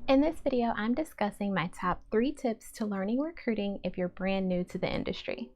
In this video, I'm discussing my top 3 tips to learning recruiting if you're brand new to the industry.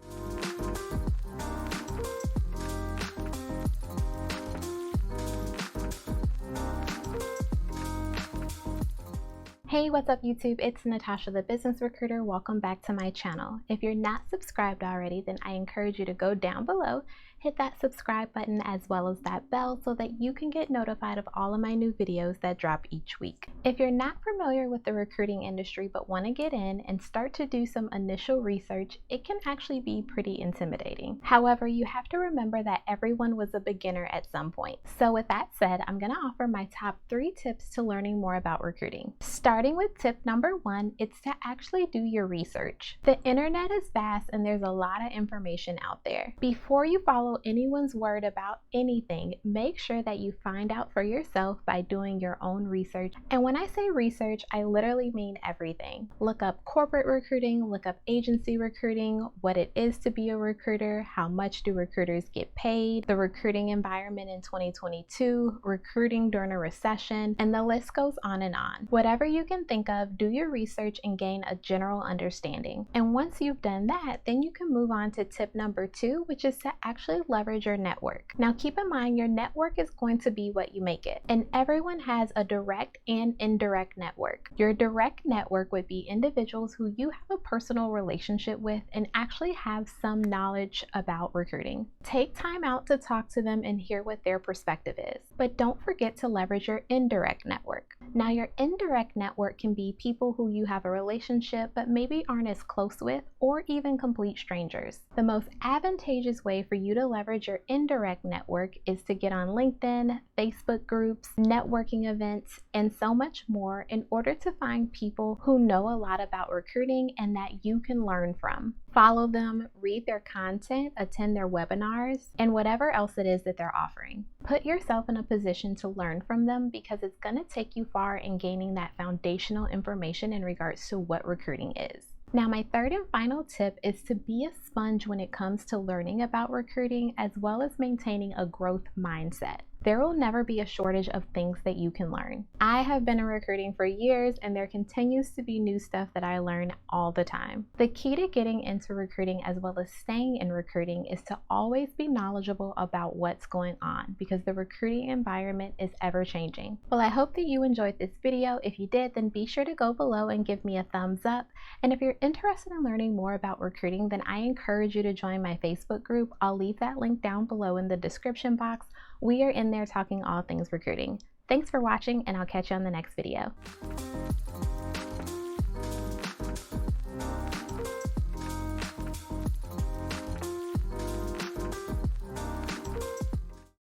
Hey, what's up YouTube? It's Natasha, the business recruiter. Welcome back to my channel. If you're not subscribed already, then I encourage you to go down below, hit that subscribe button as well as that bell so that you can get notified of all of my new videos that drop each week. If you're not familiar with the recruiting industry but want to get in and start to do some initial research, it can actually be pretty intimidating. However, you have to remember that everyone was a beginner at some point. So with that said, I'm going to offer my top 3 tips to learning more about recruiting. Starting with tip number 1, it's to actually do your research. The internet is vast and there's a lot of information out there. Before you follow anyone's word about anything, make sure that you find out for yourself by doing your own research. And when I say research, I literally mean everything. Look up corporate recruiting, look up agency recruiting, what it is to be a recruiter, how much do recruiters get paid, the recruiting environment in 2022, recruiting during a recession, and the list goes on and on. Whatever you can think of, do your research and gain a general understanding. And once you've done that, then you can move on to tip number 2, which is to actually leverage your network. Now keep in mind, your network is going to be what you make it, and everyone has a direct and indirect network. Your direct network would be individuals who you have a personal relationship with and actually have some knowledge about recruiting. Take time out to talk to them and hear what their perspective is, but don't forget to leverage your indirect network. Now your indirect network can be people who you have a relationship but maybe aren't as close with, or even complete strangers. The most advantageous way for you to leverage your indirect network is to get on LinkedIn, Facebook groups, networking events, and so much more in order to find people who know a lot about recruiting and that you can learn from. Follow them, read their content, attend their webinars, and whatever else it is that they're offering. Put yourself in a position to learn from them because it's going to take you far in gaining that foundational information in regards to what recruiting is. Now, my third and final tip is to be a sponge when it comes to learning about recruiting as well as maintaining a growth mindset. There will never be a shortage of things that you can learn. I have been in recruiting for years and there continues to be new stuff that I learn all the time. The key to getting into recruiting as well as staying in recruiting is to always be knowledgeable about what's going on because the recruiting environment is ever changing. Well, I hope that you enjoyed this video. If you did, then be sure to go below and give me a thumbs up. And if you're interested in learning more about recruiting, then I encourage you to join my Facebook group. I'll leave that link down below in the description box. We are in there talking all things recruiting. Thanks for watching, and I'll catch you on the next video.